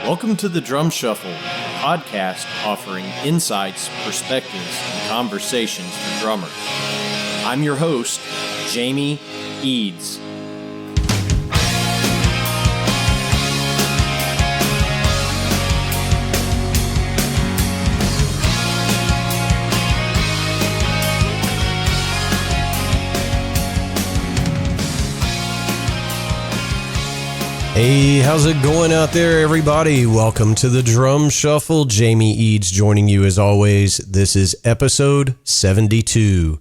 Welcome to the Drum Shuffle, a podcast offering insights, perspectives, and conversations for drummers. I'm your host, Jamie Eads. Hey, how's it going out there, everybody? Welcome to the Drum Shuffle. Jamie Eads joining you as always. This is episode 72.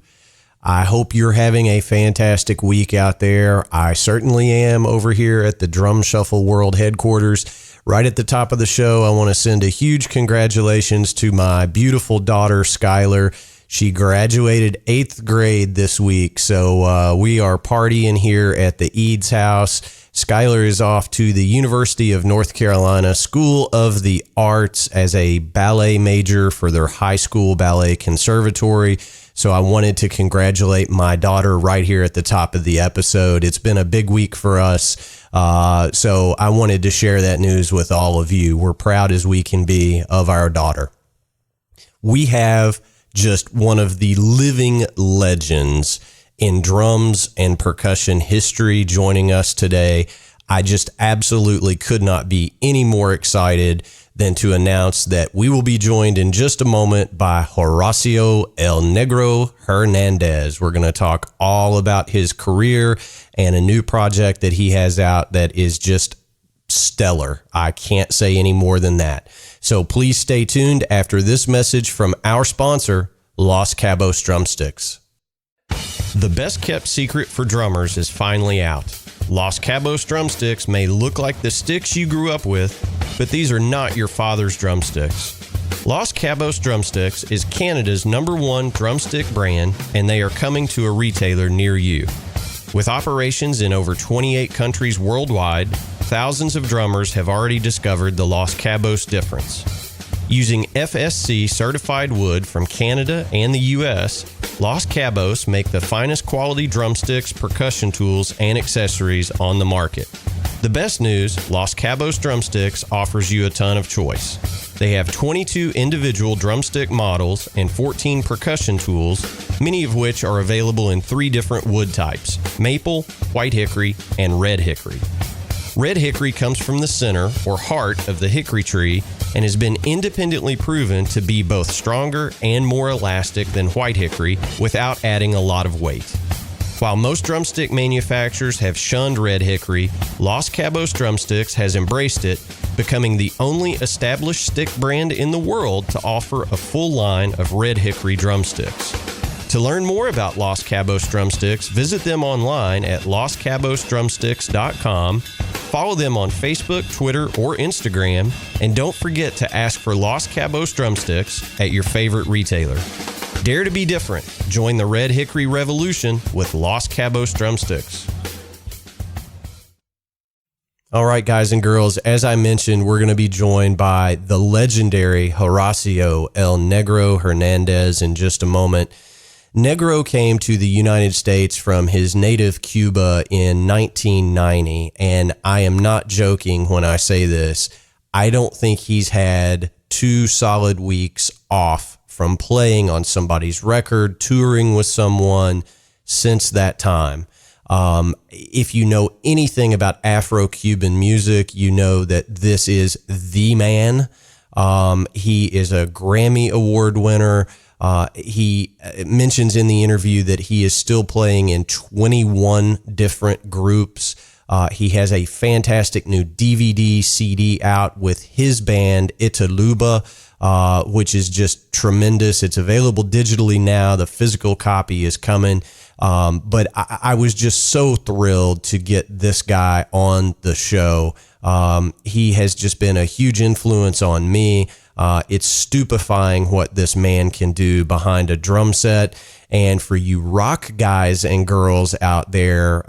I hope you're having a fantastic week out there. I certainly am over here at the Drum Shuffle World Headquarters. Right at the top of the show, I want to send a huge congratulations to my beautiful daughter, Skylar. She graduated 8th grade this week, so we are partying here at the Eads house. Skylar is off to the University of North Carolina School of the Arts as a ballet major for their high school ballet conservatory. So I wanted to congratulate my daughter right here at the top of the episode. It's been a big week for us. So I wanted to share that news with all of you. We're proud as we can be of our daughter. We have just one of the living legends in drums and percussion history joining us today. I just absolutely could not be any more excited than to announce that we will be joined in just a moment by Horacio El Negro Hernandez. We're going to talk all about his career and a new project that he has out that is just stellar. I can't say any more than that. So please stay tuned after this message from our sponsor, Los Cabos Drumsticks. The best kept secret for drummers is finally out. Los Cabos drumsticks may look like the sticks you grew up with, but these are not your father's drumsticks. Los Cabos Drumsticks is Canada's #1 drumstick brand, and they are coming to a retailer near you. With operations in over 28 countries worldwide, thousands of drummers have already discovered the Los Cabos difference. Using FSC certified wood from Canada and the US, Los Cabos make the finest quality drumsticks, percussion tools, and accessories on the market. The best news, Los Cabos Drumsticks offers you a ton of choice. They have 22 individual drumstick models and 14 percussion tools, many of which are available in 3 different wood types: maple, white hickory, and red hickory. Red hickory comes from the center or heart of the hickory tree and has been independently proven to be both stronger and more elastic than white hickory without adding a lot of weight. While most drumstick manufacturers have shunned red hickory, Los Cabos Drumsticks has embraced it, becoming the only established stick brand in the world to offer a full line of red hickory drumsticks. To learn more about Los Cabos Drumsticks, visit them online at loscabosdrumsticks.com. Follow them on Facebook, Twitter, or Instagram, and don't forget to ask for Los Cabos Drumsticks at your favorite retailer. Dare to be different. Join the Red Hickory Revolution with Los Cabos Drumsticks. All right, guys and girls, as I mentioned, we're going to be joined by the legendary Horacio El Negro Hernandez in just a moment. Negro came to the United States from his native Cuba in 1990, and I am not joking when I say this. I don't think he's had 2 solid weeks off from playing on somebody's record, touring with someone since that time. If you know anything about Afro-Cuban music, you know that this is the man. He is a Grammy Award winner. He mentions in the interview that he is still playing in 21 different groups. He has a fantastic new DVD, CD out with his band, Italuba, which is just tremendous. It's available digitally now. The physical copy is coming. But I was just so thrilled to get this guy on the show. He has just been a huge influence on me. It's stupefying what this man can do behind a drum set. And for you rock guys and girls out there,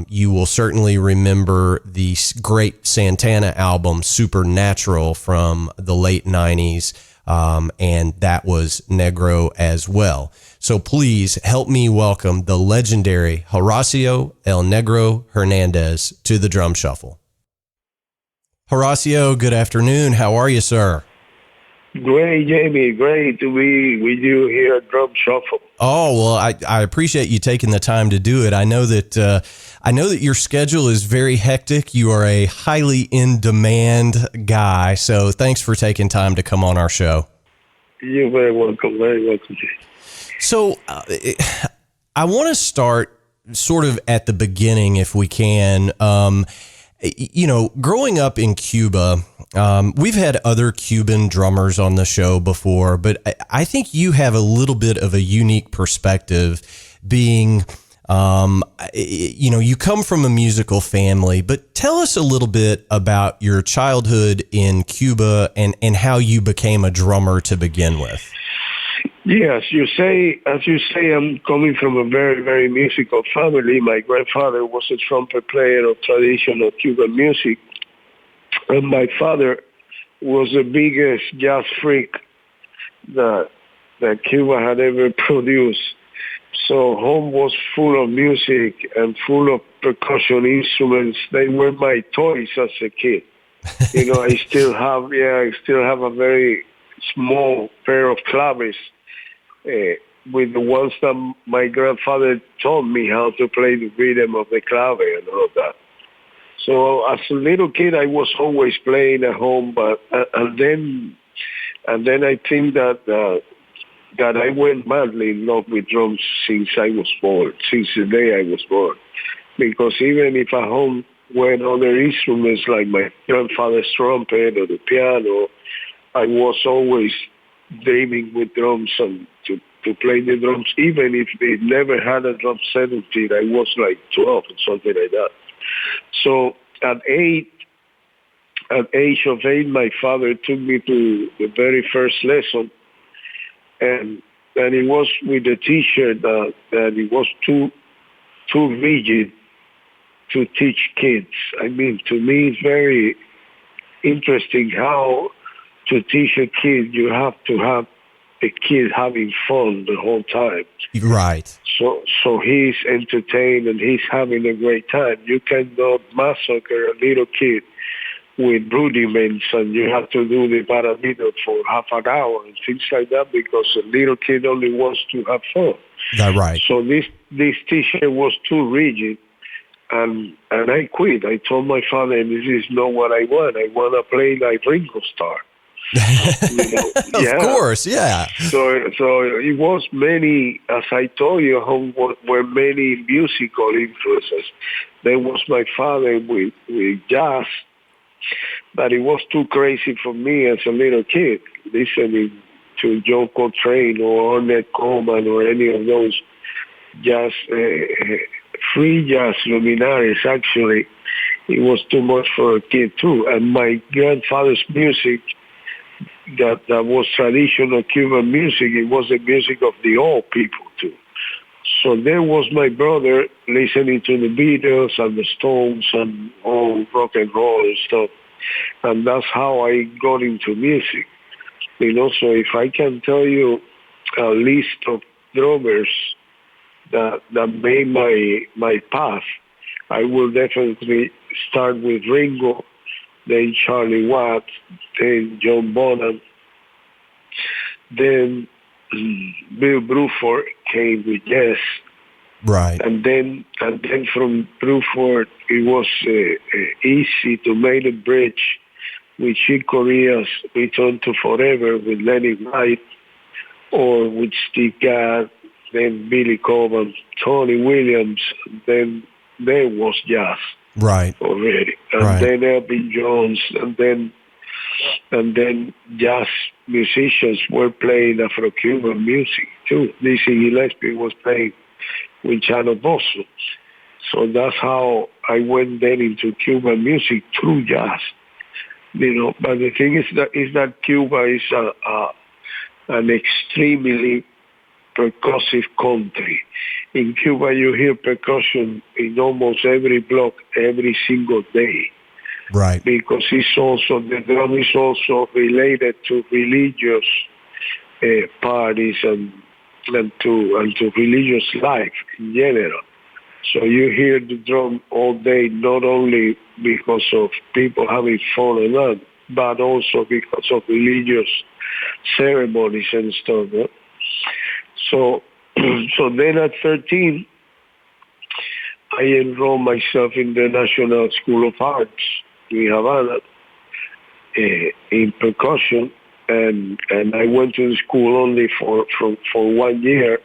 you will certainly remember the great Santana album, Supernatural, from the late 90s. And that was Negro as well. So please help me welcome the legendary Horacio El Negro Hernandez to the Drum Shuffle. Horacio, good afternoon. How are you, sir? Great, Jamie. Great to be with you here at Drum Shuffle. Oh, well, I appreciate you taking the time to do it. I know that your schedule is very hectic. You are a highly in-demand guy, so thanks for taking time to come on our show. You're very welcome. Very welcome, Jamie. So I want to start sort of at the beginning, if we can. Growing up in Cuba, we've had other Cuban drummers on the show before, but I think you have a little bit of a unique perspective being, you come from a musical family, but tell us a little bit about your childhood in Cuba and how you became a drummer to begin with. Yes, as you say, I'm coming from a very, very musical family. My grandfather was a trumpet player of traditional Cuban music, and my father was the biggest jazz freak that Cuba had ever produced. So home was full of music and full of percussion instruments. They were my toys as a kid. I still have a very small pair of claves. With the ones that my grandfather taught me how to play the rhythm of the clave and all of that. So as a little kid, I was always playing at home, but and then I think that I went madly in love with drums since I was born, since the day I was born, because even if at home were other instruments like my grandfather's trumpet or the piano, I was always dreaming with drums and to play the drums, even if they never had a drum set until I was like 12 or something like that. So at age of 8, my father took me to the very first lesson, and it was with the teacher that it was too rigid to teach kids. I mean, to me, it's very interesting how to teach a kid, you have to have a kid having fun the whole time. Right. So he's entertained and he's having a great time. You cannot massacre a little kid with rudiments and you have to do the paradiddle for half an hour and things like that because a little kid only wants to have fun. That's right. So this teacher was too rigid. And I quit. I told my father, this is not what I want. I want to play like Ringo Starr. Of course, yeah. So it was many, as I told you, were many musical influences. There was my father with jazz, but it was too crazy for me as a little kid, listening to John Coltrane or Ornette Coleman or any of those jazz, free jazz luminaries. Actually, it was too much for a kid too. And my grandfather's music, that was traditional Cuban music, it was the music of the old people too. So there was my brother listening to the Beatles and the Stones and all rock and roll and stuff. And that's how I got into music. So if I can tell you a list of drummers that made my path, I will definitely start with Ringo, then Charlie Watts, then John Bonham, then Bill Bruford came with Yes, right, and then from Bruford it was easy to make a bridge with Chick Corea's Return to Forever with Lenny Wright, or with Steve Gadd, then Billy Cobham, Tony Williams, then there was jazz. Right. Already. And then Elvin Jones, and then jazz musicians were playing Afro-Cuban music too. Dizzy Gillespie was playing with Chano Bosso. So that's how I went then into Cuban music through jazz. But the thing is that Cuba is an extremely percussive country. In Cuba, you hear percussion in almost every block every single day. Right. Because the drum is also related to religious parties and to religious life in general. So you hear the drum all day, not only because of people having fun and that, but also because of religious ceremonies and stuff. Yeah? So then at 13, I enrolled myself in the National School of Arts in Havana in percussion, and I went to the school only for 1 year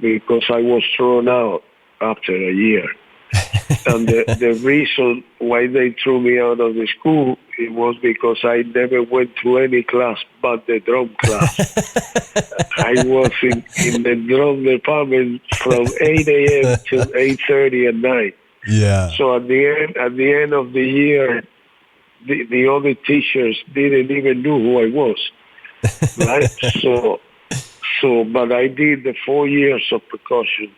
because I was thrown out after a year. And the reason why they threw me out of the school, it was because I never went to any class but the drum class. I was in the drum department from 8 a.m. to 8:30 at night. Yeah. So at the end of the year, the other teachers didn't even know who I was, right? But I did the 4 years of percussion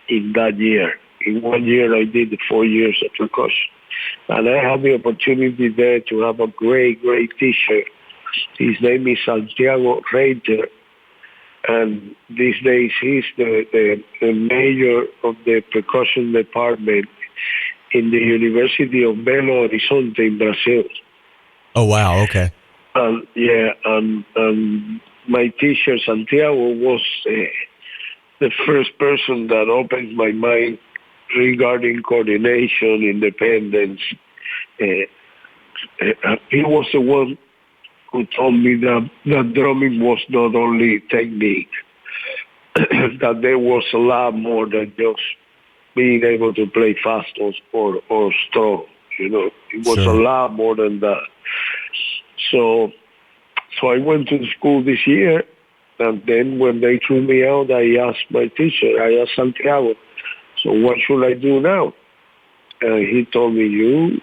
in that year. In 1 year, I did the 4 years of percussion. And I had the opportunity there to have a great, great teacher. His name is Santiago Reiter. And these days, he's the mayor of the percussion department in the University of Belo Horizonte in Brazil. Oh, wow. Okay. And my teacher, Santiago, was the first person that opened my mind regarding coordination, independence. He was the one who told me that drumming was not only technique, that there was a lot more than just being able to play fast or strong. You know, it was a lot more than that. So I went to the school this year, and then when they threw me out, I asked my teacher, I asked Santiago, so what should I do now? And he told me, you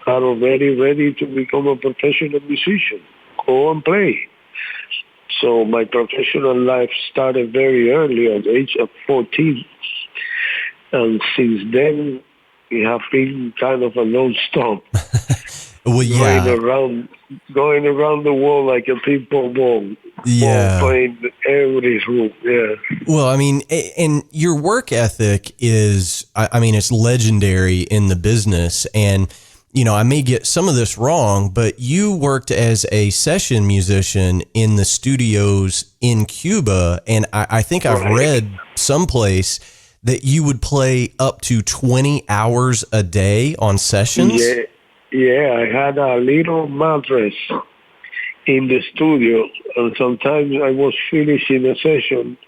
are already ready to become a professional musician. Go and play. So my professional life started very early, at the age of 14. And since then, we have been kind of a non-stop. Well, yeah. Going around the world like a ping pong ball. Yeah. Playing every room. Yeah. Well, I mean, and your work ethic is, I mean, it's legendary in the business. And, you know, I may get some of this wrong, but you worked as a session musician in the studios in Cuba. And I think I've read someplace that you would play up to 20 hours a day on sessions. Yeah, I had a little mattress in the studio, and sometimes I was finishing a session,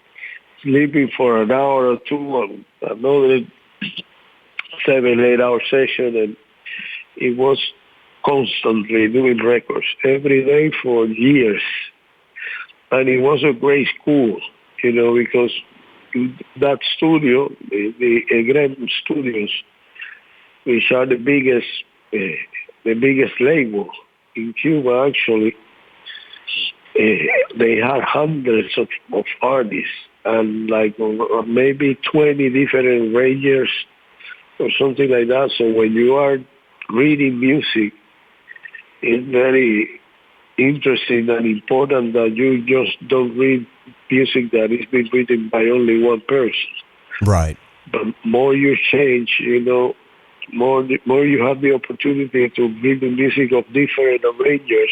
sleeping for an hour or two, and another 7-8 hour session, and it was constantly doing records every day for years. And it was a great school, you know, because that studio, the EGREM studios, which are the biggest label in Cuba, actually, they had hundreds of artists and like maybe 20 different rangers or something like that. So when you are reading music, it's very interesting and important that you just don't read music that is being written by only one person. Right. But more you change, you know, more you have the opportunity to read the music of different arrangers,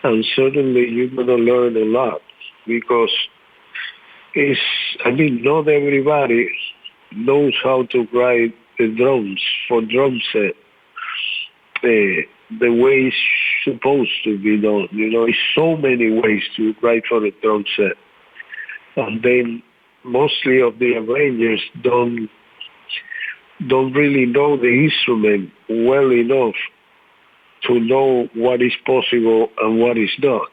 and certainly you're going to learn a lot, because not everybody knows how to write the drums for drum set the way it's supposed to be done. You know, it's so many ways to write for a drum set. And then mostly of the arrangers don't really know the instrument well enough to know what is possible and what is not.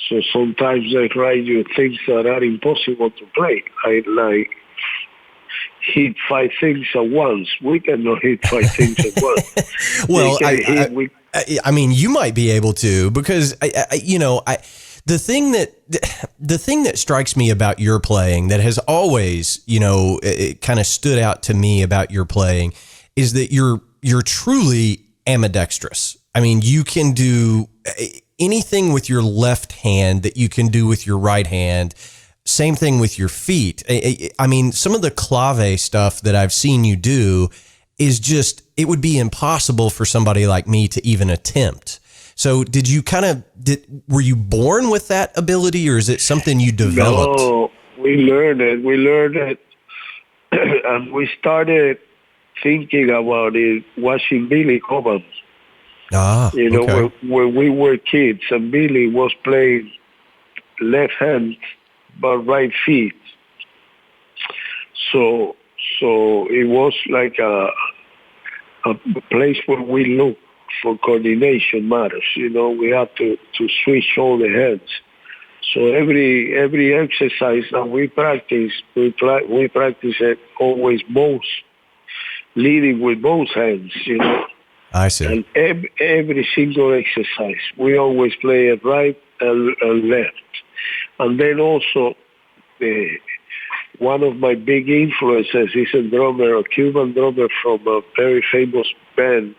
So sometimes they write you things that are impossible to play. Like hit 5 things at once. We cannot hit 5 things at once. Well, I mean, you might be able to, because the thing that strikes me about your playing that has always, it kind of stood out to me about your playing is that you're truly ambidextrous. I mean, you can do anything with your left hand that you can do with your right hand. same thing with your feet. I mean, some of the clave stuff that I've seen you do is just, it would be impossible for somebody like me to even attempt. So did you were you born with that ability, or is it something you developed? No, we learned it, and we started thinking about it watching Billy Cobham. Okay. When we were kids, and Billy was playing left hand but right feet. So it was like a place where we look for coordination matters. We have to switch all the hands. So every exercise that we practice, we practice it always both, leading with both hands. I see. And every single exercise, we always play it right and left. And then also, one of my big influences is a Cuban drummer from a very famous band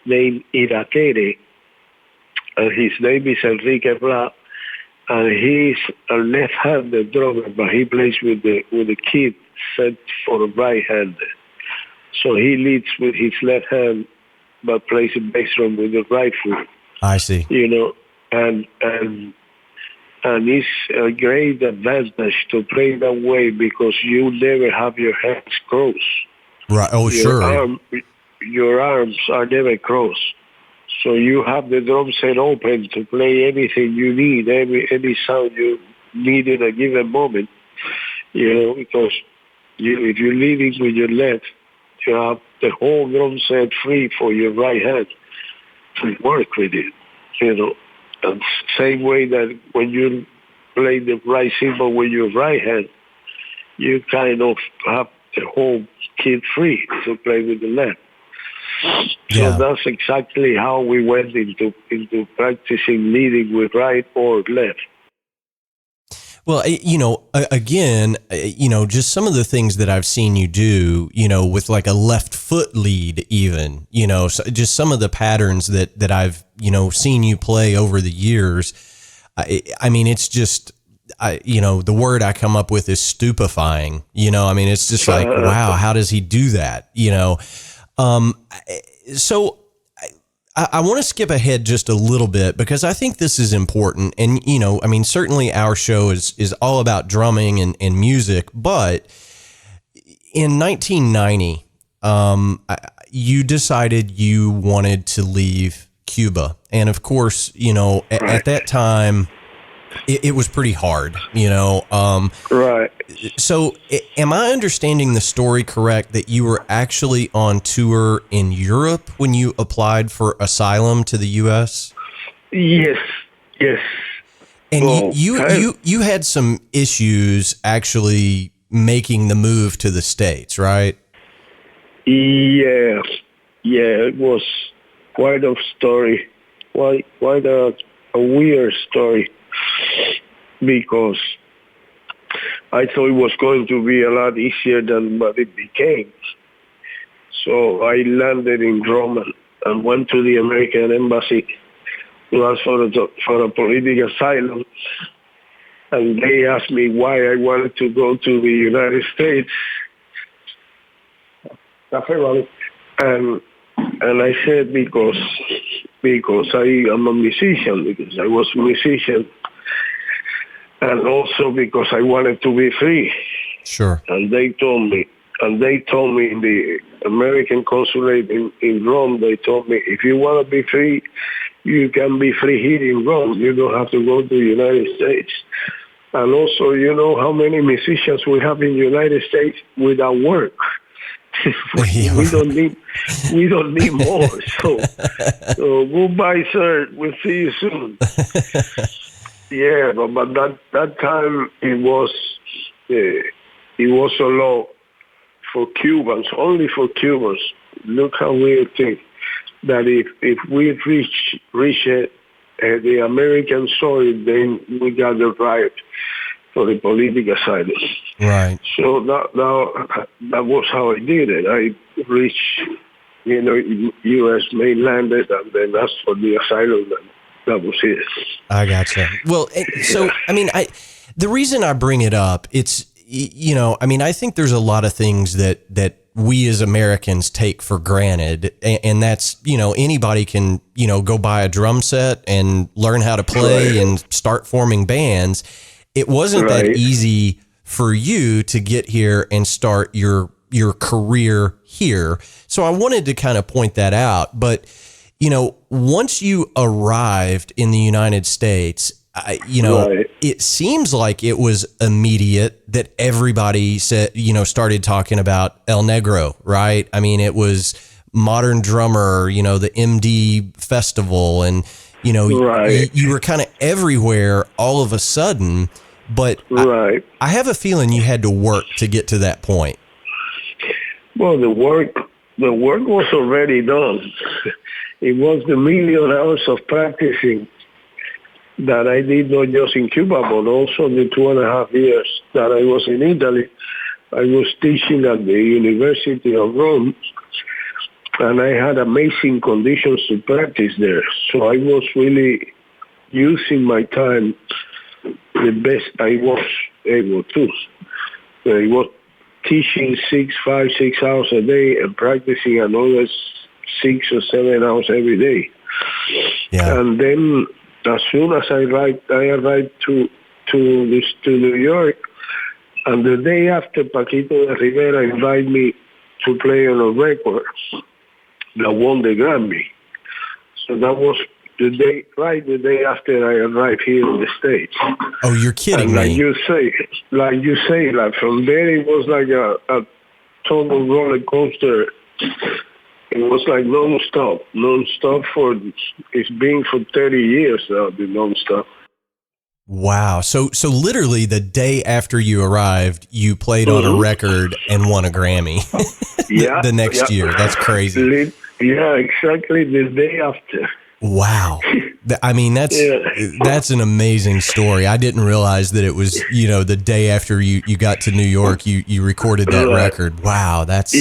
named Iraquere, and his name is Enrique Bla, and he's a left-handed drummer, but he plays with the kit set for a right-handed. So he leads with his left hand, but plays a bass drum with the right foot. I see. And it's a great advantage to play that way because you never have your hands crossed. Right. Oh, sure. Your arms are never crossed. So you have the drum set open to play anything you need, any sound you need in a given moment. Because if you're leading with your left, you have the whole drum set free for your right hand to work with it. And same way that when you play the right cymbal with your right hand, you kind of have the whole kit free to play with the left. Yeah. So that's exactly how we went into practicing leading with right or left. Well, again, just some of the things that I've seen you do, with like a left foot lead even, so just some of the patterns that I've, seen you play over the years. I mean, it's just, the word I come up with is stupefying, it's just like, wow, how does he do that? So I want to skip ahead just a little bit because I think this is important. And, certainly our show is all about drumming and music, but in 1990, you decided you wanted to leave Cuba. And of course, at that time, it was pretty hard, Right. So am I understanding the story correct that you were actually on tour in Europe when you applied for asylum to the U.S.? Yes. And you had some issues actually making the move to the States, right? Yeah, it was quite a story, quite a weird story, because I thought it was going to be a lot easier than what it became. So I landed in Rome and went to the American embassy to ask for a political asylum. And they asked me why I wanted to go to the United States. And I said because I am a musician, because I was a musician, and also because I wanted to be free. Sure. And they told me in the American consulate in Rome, they told me, if you want to be free, you can be free here in Rome. You don't have to go to the United States. And also, you know how many musicians we have in the United States without work. we don't need more. So goodbye, sir. We'll see you soon. Yeah, but that time it was a law for Cubans, only for Cubans. Look how weird thing that if we reach the American soil, then we got the right for the political asylum. Right. So that was how I did it. I reached, U.S. mainlanded, and then asked for the asylum. And that was it. I gotcha. Well, so I mean, The reason I bring it up, it's, I mean, I think there's a lot of things that we as Americans take for granted. And that's, anybody can, go buy a drum set and learn how to play and start forming bands. It wasn't that easy for you to get here and start your career here. So I wanted to kind of point that out. But, once you arrived in the United States, it seems like it was immediate that everybody said, started talking about El Negro, right? I mean, it was Modern Drummer, the MD Festival, and, you were kind of everywhere all of a sudden. But I have a feeling you had to work to get to that point. Well, the work was already done. It was the million hours of practicing that I did not just in Cuba, but also the 2.5 years that I was in Italy. I was teaching at the University of Rome, and I had amazing conditions to practice there. So I was really using my time the best I was able to. I was teaching 6 hours a day and practicing another 6 or 7 hours every day. Yeah. And then as soon as I arrived to New York, and the day after, Paquito de Rivera invited me to play on a record that won the Grammy. So that was the day after I arrived here in the States. Oh, you're kidding me. Like you say, from there it was like a total roller coaster. It was like non-stop it's been for 30 years now, the non-stop. Wow. So literally the day after you arrived, you played on a record and won a Grammy the next year. That's crazy. Yeah, exactly the day after. Wow. I mean, that's an amazing story. I didn't realize that it was, the day after you got to New York, you recorded that record. Wow. That's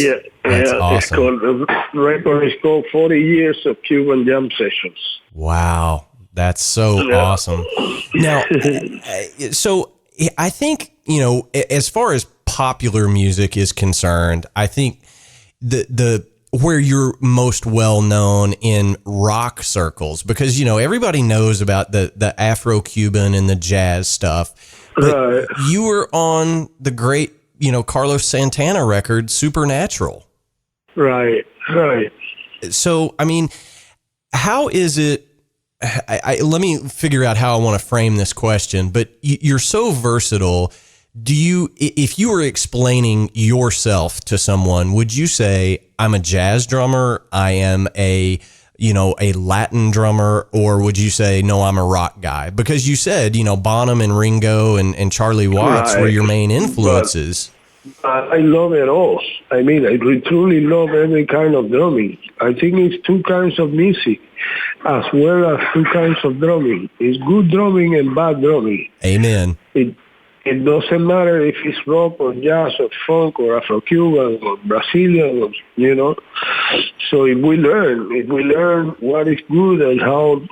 awesome. The record is called 40 Years of Cuban Jam Sessions. Wow. That's so awesome. Now, so I think, as far as popular music is concerned, I think the where you're most well known in rock circles, because, everybody knows about the Afro-Cuban and the jazz stuff, but you were on the great, Carlos Santana record, Supernatural. Right. So, I mean, how is it, let me figure out how I want to frame this question, but you're so versatile. If you were explaining yourself to someone, would you say, I'm a jazz drummer, I am a Latin drummer, or would you say, no, I'm a rock guy? Because you said, Bonham and Ringo and Charlie Watts were your main influences. I love it all. I mean, I truly love every kind of drumming. I think it's two kinds of music as well as two kinds of drumming. It's good drumming and bad drumming. Amen. It doesn't matter if it's rock or jazz or funk or Afro-Cuban or Brazilian, So if we learn what is good and how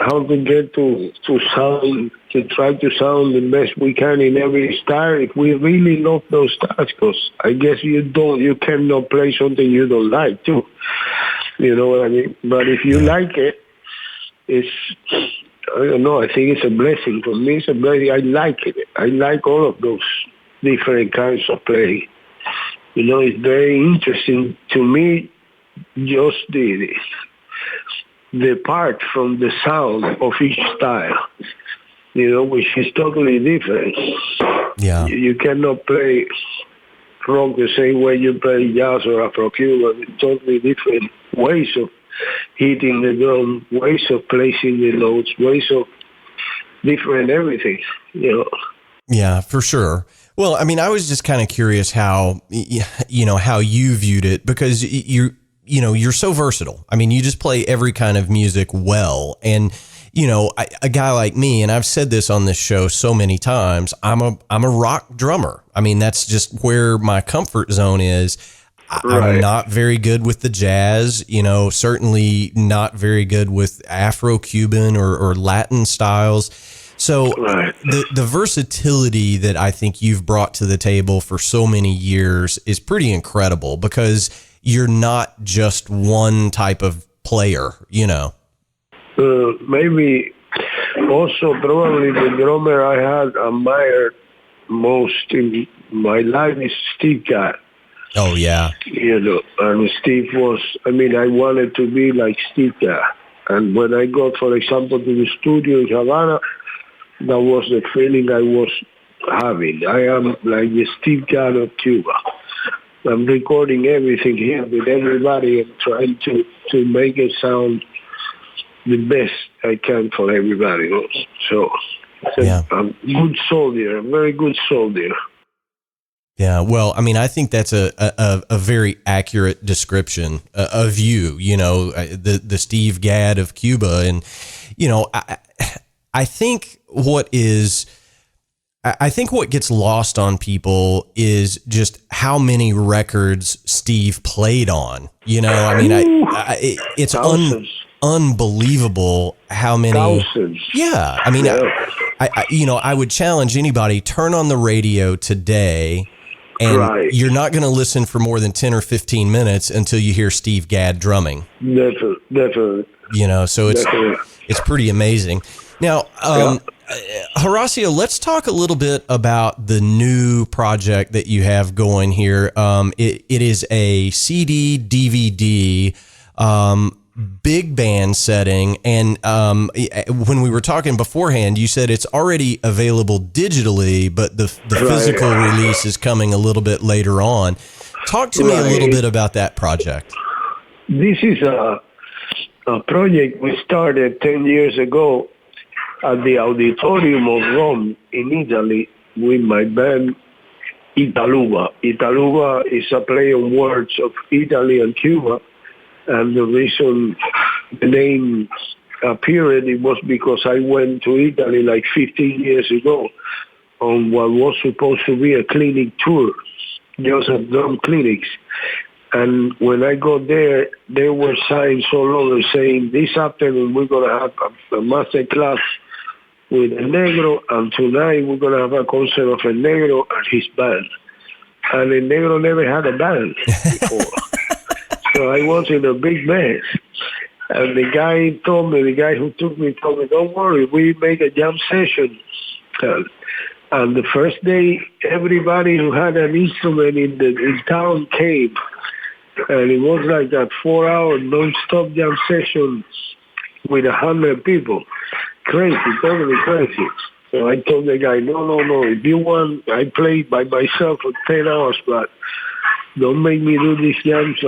to get to sound, to try to sound the best we can in every style, if we really love those styles, because I guess you cannot play something you don't like too. You know what I mean? But if you like it, I don't know, I think it's a blessing. For me, it's a blessing. I like it. I like all of those different kinds of playing. It's very interesting to me, just the part from the sound of each style, which is totally different. Yeah. You cannot play rock the same way you play jazz or Afro-Cuban. It's totally different ways of hitting the drum, ways of placing the notes, ways of different everything, Yeah, for sure. Well, I mean, I was just kind of curious how you viewed it, because you're so versatile. I mean, you just play every kind of music well. And, a guy like me, and I've said this on this show so many times, I'm a rock drummer. I mean, that's just where my comfort zone is. I'm not very good with the jazz, certainly not very good with Afro-Cuban or Latin styles. So Right. the versatility that I think you've brought to the table for so many years is pretty incredible, because you're not just one type of player, you know. Maybe also probably the drummer I had admired most in my life is Steve Gadd. Oh yeah. You know, and Steve was, I mean, I wanted to be like Steve Gadd. And when I got, for example, to the studio in Havana, that was the feeling I was having. I am like the Steve Gadd of Cuba. I'm recording everything here with everybody and trying to make it sound the best I can for everybody else. So I'm a good soldier, a very good soldier. Yeah, well, I mean, I think that's a very accurate description of you. You know, the Steve Gadd of Cuba, and you know, I think what gets lost on people is just how many records Steve played on. You know, I mean, it's unbelievable how many. Thousands. Yeah, I mean, Yeah. I would challenge anybody, turn on the radio today, and Right. you're not going to listen for more than 10 or 15 minutes until you hear Steve Gadd drumming. Definitely. You know, so it's pretty amazing. Now, Horacio, let's talk a little bit about the new project that you have going here. It is a CD, DVD, big band setting. And when we were talking beforehand, you said it's already available digitally, but the physical release is coming a little bit later on. Talk to me a little bit about that project. This is a project we started 10 years ago at the Auditorium of Rome in Italy with my band Italuba. Italuba is a play on words of Italy and Cuba, and the reason the name appeared, it was because I went to Italy like 15 years ago on what was supposed to be a clinic tour, just a drum clinics. And when I got there were signs all over saying, this afternoon we're going to have a master class with El Negro, and tonight we're going to have a concert of El Negro and his band. And El Negro never had a band before. So I was in a big mess. And the guy who took me told me, don't worry, we make a jam session. And the first day, everybody who had an instrument in town came. And it was like that 4-hour non-stop jam session with 100 people. Crazy, totally crazy. So I told the guy, no, if you want, I play by myself for 10 hours, but don't make me do these jams.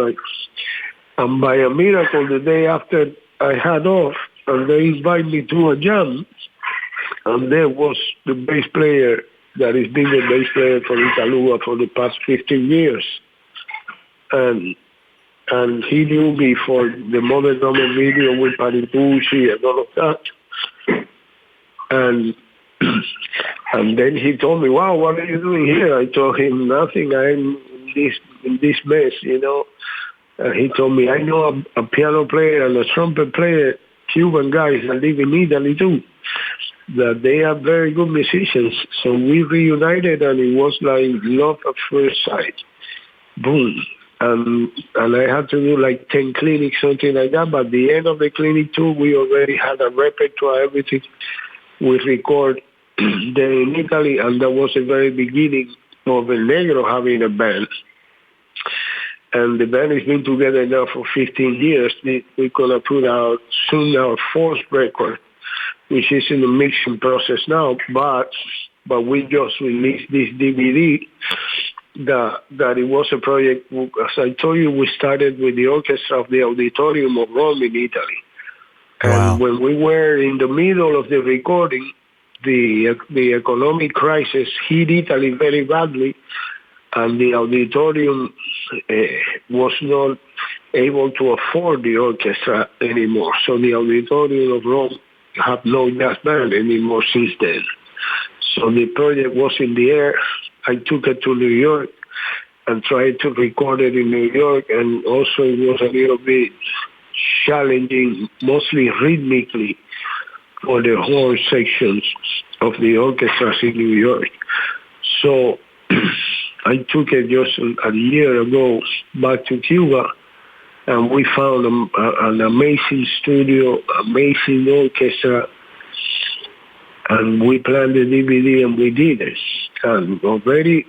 And by a miracle, the day after I had off, and they invited me to a jam, and there was the bass player that has been the bass player for Italuba for the past 15 years. And he knew me for the Mother Drummer video with Paritucci and all of that. And then he told me, wow, what are you doing here? I told him, nothing, I'm in this mess, you know. And he told me, I know a piano player and a trumpet player, Cuban guys that live in Italy too, that they are very good musicians. So we reunited, and it was like love at first sight. Boom. And I had to do like 10 clinics, something like that. But at the end of the clinic too, we already had a repertoire, everything. We record there in Italy, and that was the very beginning of El Negro having a band. And the band has been together now for 15 years. We're going to put out soon our fourth record, which is in the mixing process now. But we just released this DVD that it was a project. As I told you, we started with the orchestra of the Auditorium of Rome in Italy. Wow. And when we were in the middle of the recording, the economic crisis hit Italy very badly, and the auditorium was not able to afford the orchestra anymore. So the Auditorium of Rome have no jazz band anymore since then. So the project was in the air. I took it to New York and tried to record it in New York, and also it was a little bit challenging, mostly rhythmically, for the horn sections of the orchestras in New York. So I took it just a year ago back to Cuba, and we found an amazing studio, amazing orchestra, and we planned the DVD and we did it. And already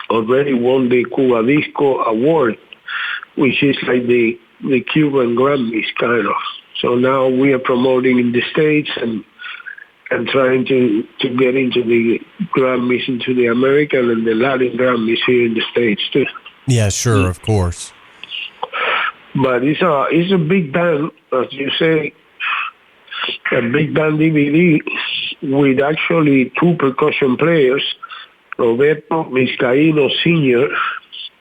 won the Cuba Disco Award, which is like the Cuban Grammys kind of. So now we are promoting in the States and trying to get into the Grammys, into the American and the Latin Grammys here in the States too. Yeah, sure, of course. But it's a big band, as you say, a big band DVD with actually two percussion players, Roberto Vizcaíno Sr.,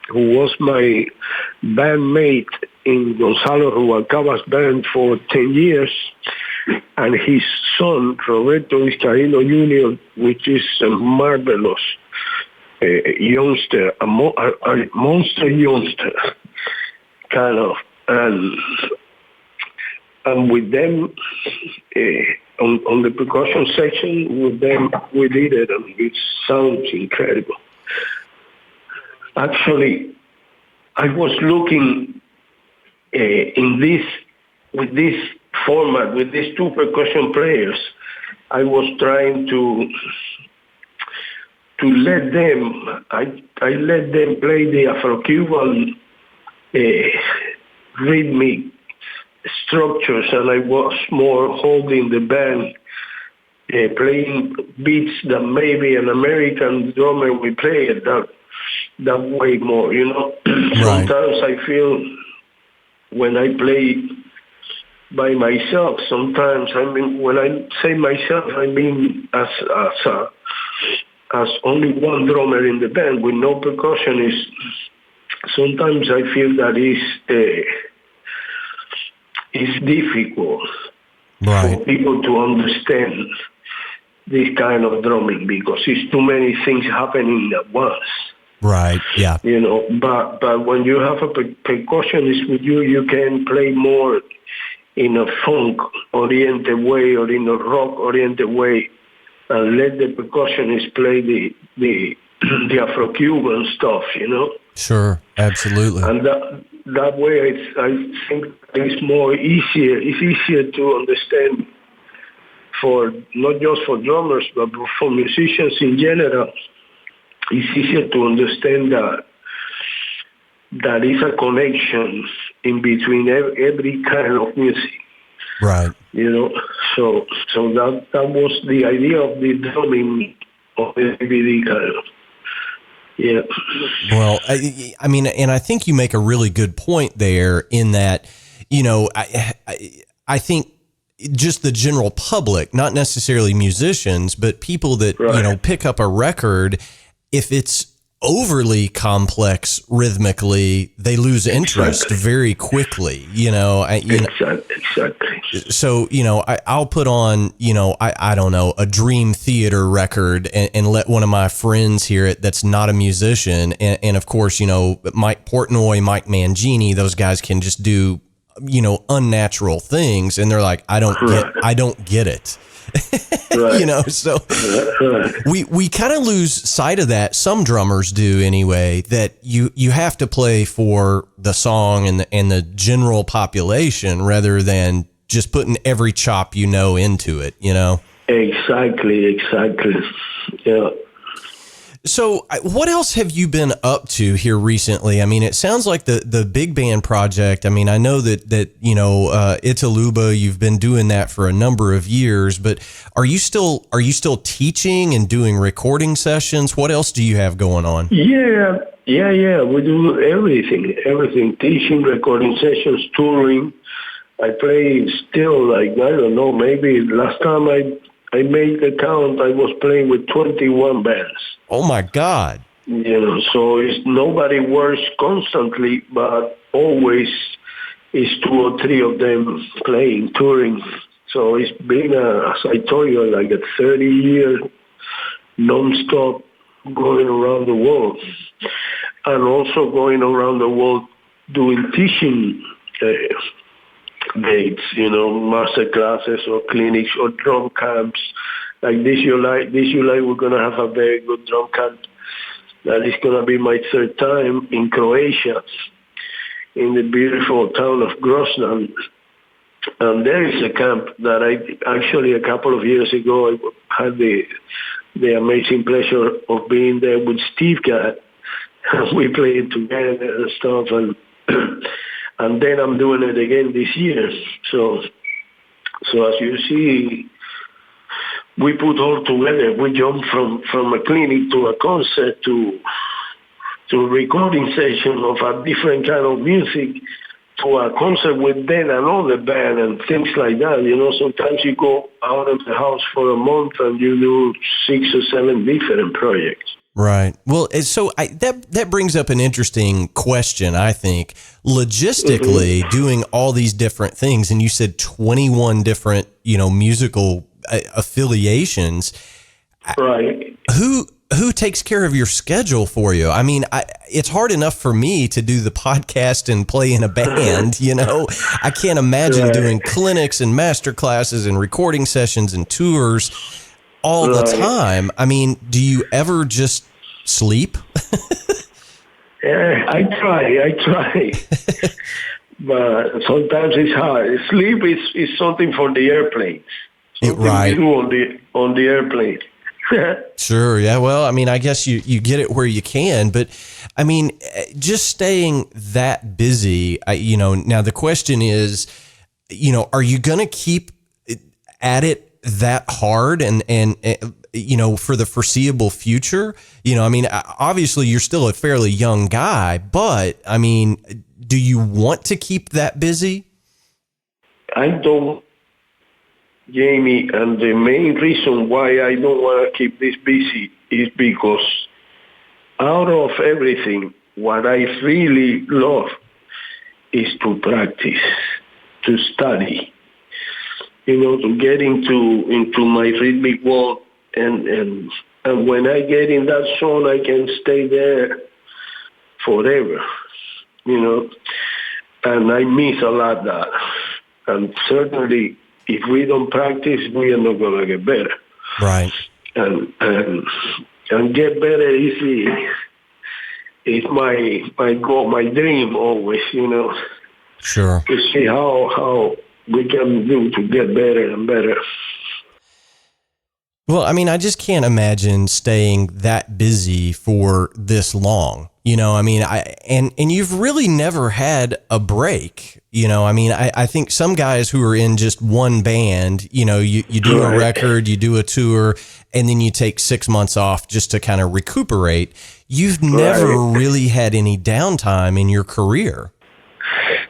who was my bandmate in Gonzalo Rubalcaba's band for 10 years, and his son, Roberto Vizcaíno Jr., which is a marvelous youngster, a monster youngster, kind of. And with them, on the percussion section, with them, we did it, and it sounds incredible. Actually, I was looking with this format, with these two percussion players, I was trying to let them, I let them play the Afro-Cuban rhythmic structures, and I was more holding the band, playing beats that maybe an American drummer would play it that way more, you know. Right. Sometimes I feel when I play by myself, sometimes, I mean, when I say myself, I mean as only one drummer in the band with no percussionist. Sometimes I feel that it's difficult for people to understand this kind of drumming because it's too many things happening at once. Right, yeah. You know, but when you have a percussionist with you, you can play more in a funk-oriented way or in a rock-oriented way and let the percussionist play the Afro-Cuban stuff, you know? Sure, absolutely. And that way, I think it's more easier. It's easier to understand for not just for drummers, but for musicians in general. It's easier to understand that is a connection in between every kind of music. Right. You know, so that was the idea of the drumming of the DVD kind of. Yeah. Well, I mean, and I think you make a really good point there in that, you know, I think just the general public, not necessarily musicians, but people that, you know, pick up a record, if it's overly complex rhythmically, they lose interest very quickly, you know. Exactly. So, you know, I'll put on, you know, I don't know, a Dream Theater record and let one of my friends hear it that's not a musician. And of course, you know, Mike Portnoy, Mike Mangini, those guys can just do, you know, unnatural things. And they're like, I don't get it. You know, so we kind of lose sight of that. Some drummers do anyway, that you have to play for the song and the general population rather than just putting every chop you know into it, you know? Exactly. Yeah. So what else have you been up to here recently? I mean, it sounds like the big band project. I mean, I know that you know, Italuba, you've been doing that for a number of years, but are you still teaching and doing recording sessions? What else do you have going on? Yeah. We do everything, teaching, recording sessions, touring. I play still, like, I don't know, maybe last time I made the count, I was playing with 21 bands. Oh my God. You know, so nobody works constantly, but always is 2 or 3 of them playing, touring. So it's been, as I told you, like a 30-year non-stop going around the world. And also going around the world doing teaching dates, master classes or clinics or drum camps. Like this July we're going to have a very good drum camp. That is going to be my third time in Croatia, in the beautiful town of Groznan. And there is a camp that actually a couple of years ago, I had the amazing pleasure of being there with Steve Gadd. We played together and stuff, and then I'm doing it again this year. So as you see, we put all together. We jump from a clinic to a concert to a recording session of a different kind of music to a concert with then another band and things like that. Sometimes you go out of the house for a month and you do 6 or 7 different projects. Right. Well, so that brings up an interesting question, I think. Logistically, doing all these different things, and you said 21 different, musical affiliations. Right. Who takes care of your schedule for you? I mean, it's hard enough for me to do the podcast and play in a band, I can't imagine doing clinics and master classes and recording sessions and tours all the time. I mean, do you ever just sleep? I try. But sometimes it's hard. Sleep is something for the airplane. Right. You do on the airplane. Sure. Yeah. Well, I mean, I guess you get it where you can, but I mean, just staying that busy, now the question is, are you going to keep at it that hard and for the foreseeable future? I mean, obviously you're still a fairly young guy, but I mean, do you want to keep that busy? I don't, Jamie, and the main reason why I don't want to keep this busy is because out of everything, what I really love is to practice, to study, to get into my rhythmic world, and when I get in that zone, I can stay there forever, and I miss a lot that, and certainly, if we don't practice, we are not going to get better. Right. And get better is my goal, my dream always, Sure. To see how we can do to get better and better. Well, I mean, I just can't imagine staying that busy for this long. I mean, and you've really never had a break. I mean, I think some guys who are in just one band, you do a record, you do a tour, and then you take 6 months off just to kind of recuperate. You've never really had any downtime in your career.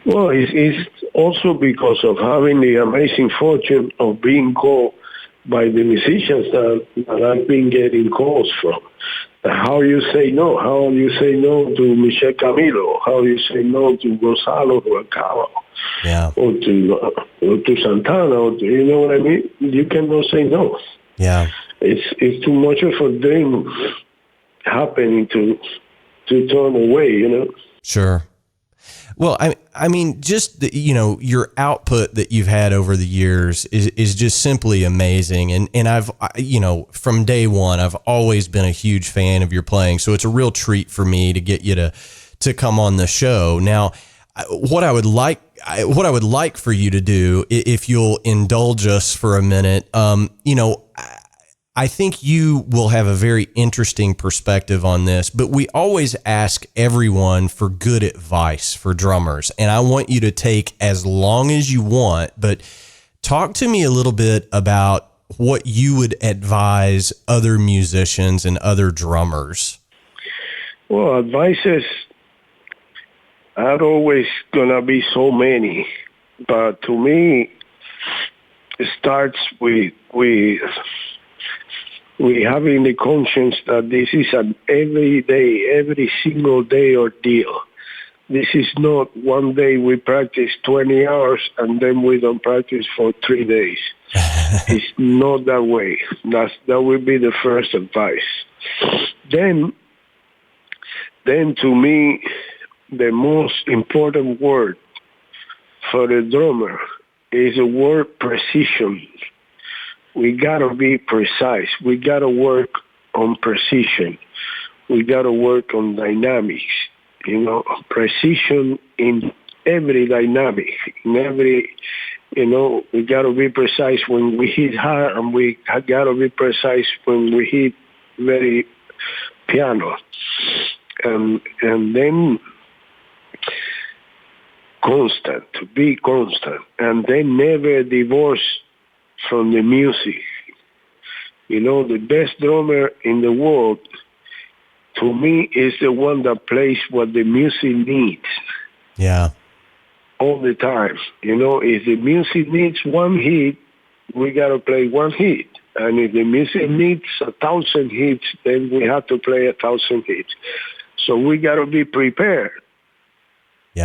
Well, it's also because of having the amazing fortune of being called by the musicians that I've been getting calls from. How you say no? How you say no to Michel Camilo? How you say no to Gonzalo Rubalcaba? Yeah. Or to Santana? Or you know what I mean? You cannot say no. Yeah. It's too much of a dream happening to turn away. Sure. Well, I mean, just your output that you've had over the years is just simply amazing. And I've, from day one, I've always been a huge fan of your playing. So it's a real treat for me to get you to come on the show. Now, what I would like for you to do, if you'll indulge us for a minute, I think you will have a very interesting perspective on this, but we always ask everyone for good advice for drummers. And I want you to take as long as you want, but talk to me a little bit about what you would advise other musicians and other drummers. Well, advices are always going to be so many, but to me, it starts with having the conscience that this is an every single day ordeal. This is not one day we practice 20 hours and then we don't practice for 3 days. It's not that way. That would be the first advice. Then to me, the most important word for the drummer is the word precision. We gotta be precise. We gotta work on precision. We gotta work on dynamics. Precision in every dynamic, in every, we gotta be precise when we hit hard, and we gotta be precise when we hit very piano, and then to be constant, and then never divorce from the music. The best drummer in the world, to me, is the one that plays what the music needs. Yeah. All the time. If the music needs one hit, we got to play one hit. And if the music needs 1,000 hits, then we have to play 1,000 hits. So we got to be prepared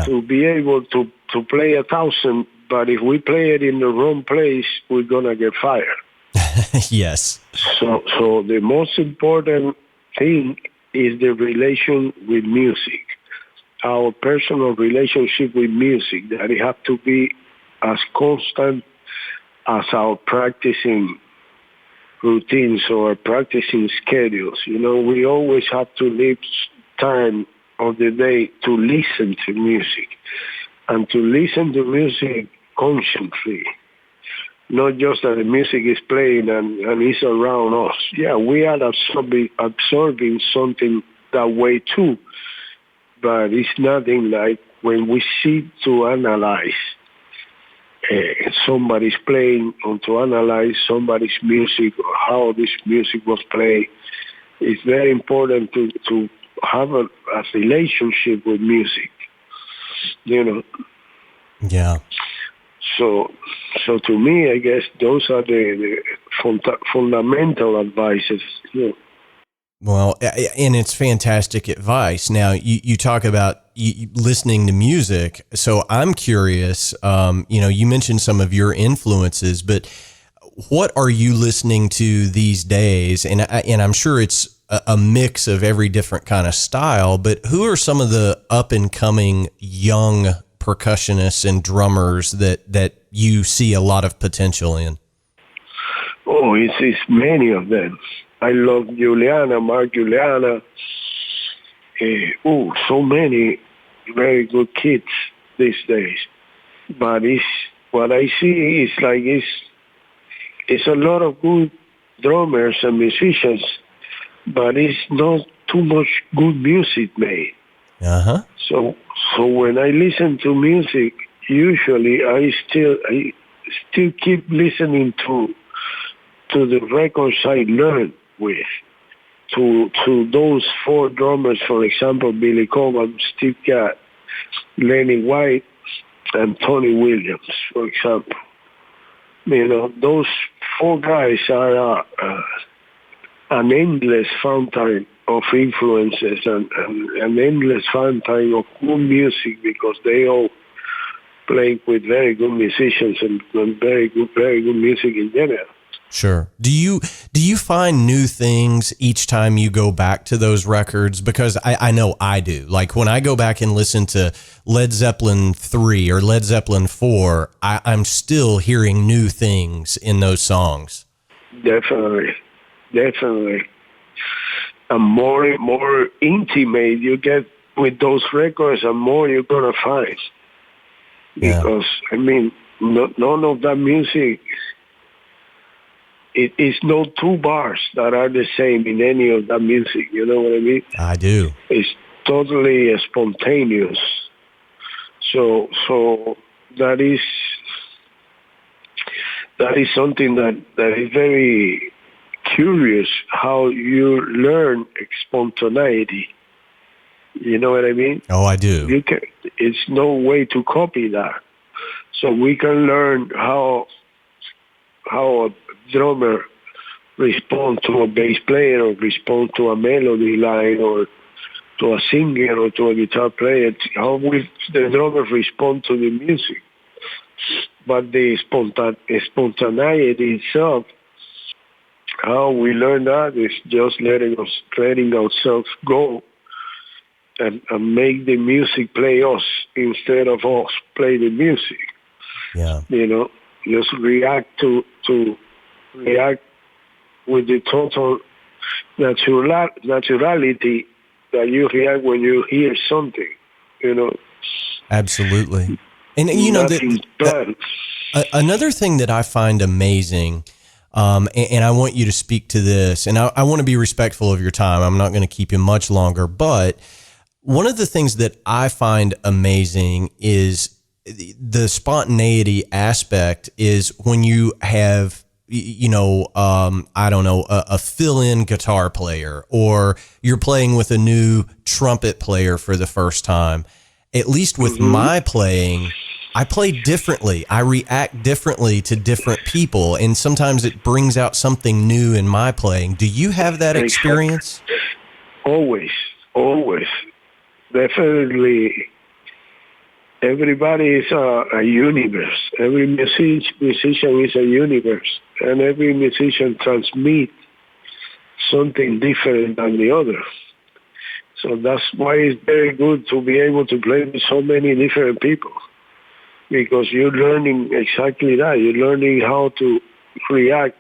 to be able to play 1,000. But if we play it in the wrong place, we're going to get fired. Yes. So the most important thing is the relation with music. Our personal relationship with music, that it has to be as constant as our practicing routines or practicing schedules. We always have to leave time of the day to listen to music, and to listen to music consciously, not just that the music is playing and it's around us. Yeah, we are absorbing something that way too, but it's nothing like when we sit to analyze somebody's playing, or to analyze somebody's music or how this music was played. It's very important to have a relationship with music, Yeah. So to me, I guess those are the fundamental advices. Well, and it's fantastic advice. Now, you talk about listening to music. So I'm curious, you mentioned some of your influences, but what are you listening to these days? And I'm sure it's a mix of every different kind of style, but who are some of the up and coming young percussionists and drummers that you see a lot of potential in? Oh, it's many of them. I love Mark Juliana. So many very good kids these days. But what I see is it's a lot of good drummers and musicians, but it's not too much good music made. Uh-huh. So when I listen to music, usually I still keep listening to the records I learned with, to those four drummers, for example, Billy Cobham, Steve Gadd, Lenny White, and Tony Williams, for example. Those four guys are an endless fountain of influences and an endless fountain of good music, because they all play with very good musicians and very good music in general. Sure. Do you find new things each time you go back to those records? Because I know I do. Like when I go back and listen to Led Zeppelin 3 or Led Zeppelin 4, I'm still hearing new things in those songs. Definitely. And more intimate you get with those records, and more you're going to find. Because, none of that music, it is no two bars that are the same in any of that music. You know what I mean? I do. It's totally spontaneous. So that is something that is very curious, how you learn spontaneity. You know what I mean? Oh, I do. It's no way to copy that. So we can learn how a drummer responds to a bass player, or responds to a melody line, or to a singer, or to a guitar player. How will the drummer respond to the music? But the spontaneity itself, how we learn that is just letting ourselves go and make the music play us instead of us play the music. Yeah. Just react react with the total naturality that you react when you hear something, Absolutely. And another thing that I find amazing, and I want you to speak to this, and I want to be respectful of your time. I'm not going to keep you much longer, but one of the things that I find amazing is the spontaneity aspect is when you have, I don't know, a fill-in guitar player, or you're playing with a new trumpet player for the first time. At least with my playing, I play differently. I react differently to different people, and sometimes it brings out something new in my playing. Do you have that experience? Always. Definitely. Everybody is a universe. Every musician is a universe, and every musician transmits something different than the other. So that's why it's very good to be able to play with so many different people, because you're learning exactly that. You're learning how to react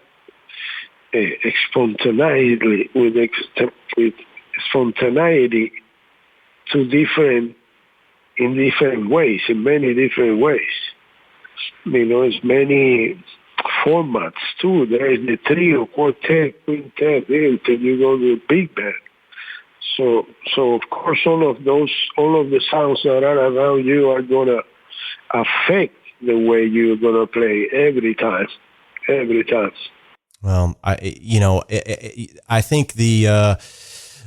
spontaneously with spontaneity to in different ways, in many different ways. It's many formats too. There is the trio, quartet, quintet, until you go to the big band. So of course, all of the sounds that are around you are gonna affect the way you're gonna play every time. Well, I think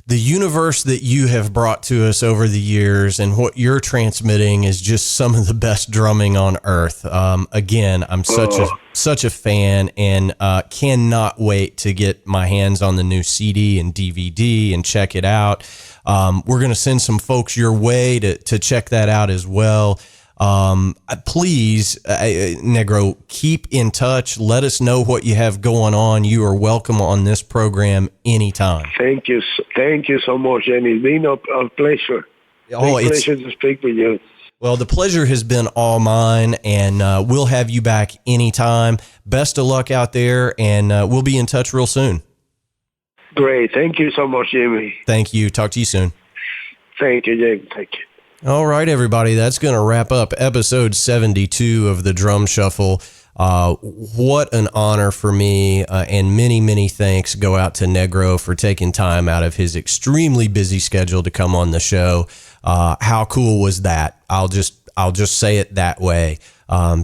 the universe that you have brought to us over the years and what you're transmitting is just some of the best drumming on earth. Again, I'm such a fan, and cannot wait to get my hands on the new CD and DVD and check it out. We're going to send some folks your way to check that out as well. Please, Negro, keep in touch. Let us know what you have going on. You are welcome on this program anytime. Thank you so much, and it's been a pleasure. Pleasure to speak with you. Well, the pleasure has been all mine, and we'll have you back anytime. Best of luck out there, and we'll be in touch real soon. Great. Thank you so much, Jimmy. Thank you. Talk to you soon. Thank you, Jimmy. Thank you. All right, everybody, that's going to wrap up episode 72 of the Drum Shuffle. What an honor for me, and many, many thanks go out to Negro for taking time out of his extremely busy schedule to come on the show. How cool was that? I'll just say it that way.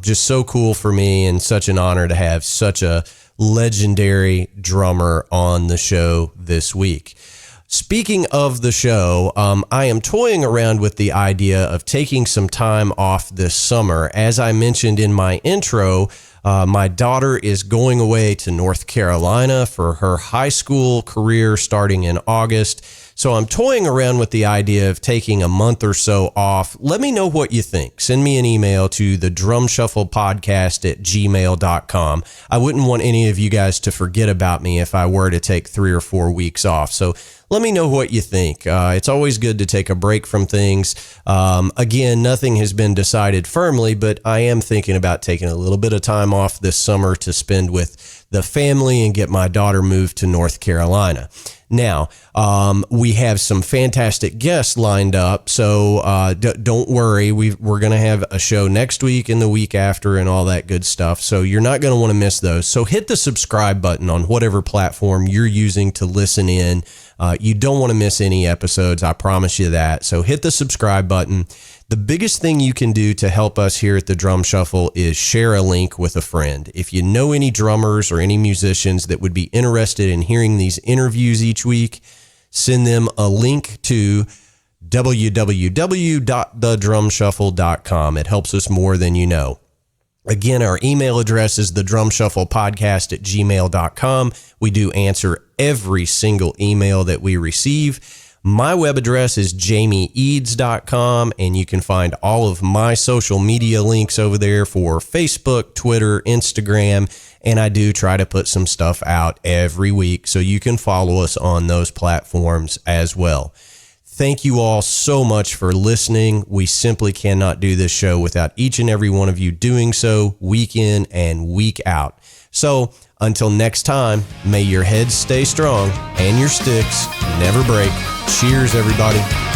Just so cool for me, and such an honor to have such a legendary drummer on the show this week. Speaking of the show, I am toying around with the idea of taking some time off this summer. As I mentioned in my intro, my daughter is going away to North Carolina for her high school career starting in August. So I'm toying around with the idea of taking a month or so off. Let me know what you think. Send me an email to thedrumshufflepodcast@gmail.com. I wouldn't want any of you guys to forget about me if I were to take 3 or 4 weeks off. So let me know what you think. It's always good to take a break from things. Again, nothing has been decided firmly, but I am thinking about taking a little bit of time off this summer to spend with the family and get my daughter moved to North Carolina. Now, we have some fantastic guests lined up, so don't worry. We're going to have a show next week and the week after and all that good stuff, so you're not going to want to miss those. So hit the subscribe button on whatever platform you're using to listen in. You don't want to miss any episodes, I promise you that. So hit the subscribe button. The biggest thing you can do to help us here at the Drum Shuffle is share a link with a friend. If you know any drummers or any musicians that would be interested in hearing these interviews each week, send them a link to www.thedrumshuffle.com. It helps us more than you know. Again, our email address is thedrumshufflepodcast@gmail.com. We do answer every single email that we receive. My web address is jamieeads.com, and you can find all of my social media links over there for Facebook, Twitter, Instagram, and I do try to put some stuff out every week, so you can follow us on those platforms as well. Thank you all so much for listening. We simply cannot do this show without each and every one of you doing so week in and week out. So until next time, may your heads stay strong and your sticks never break. Cheers, everybody.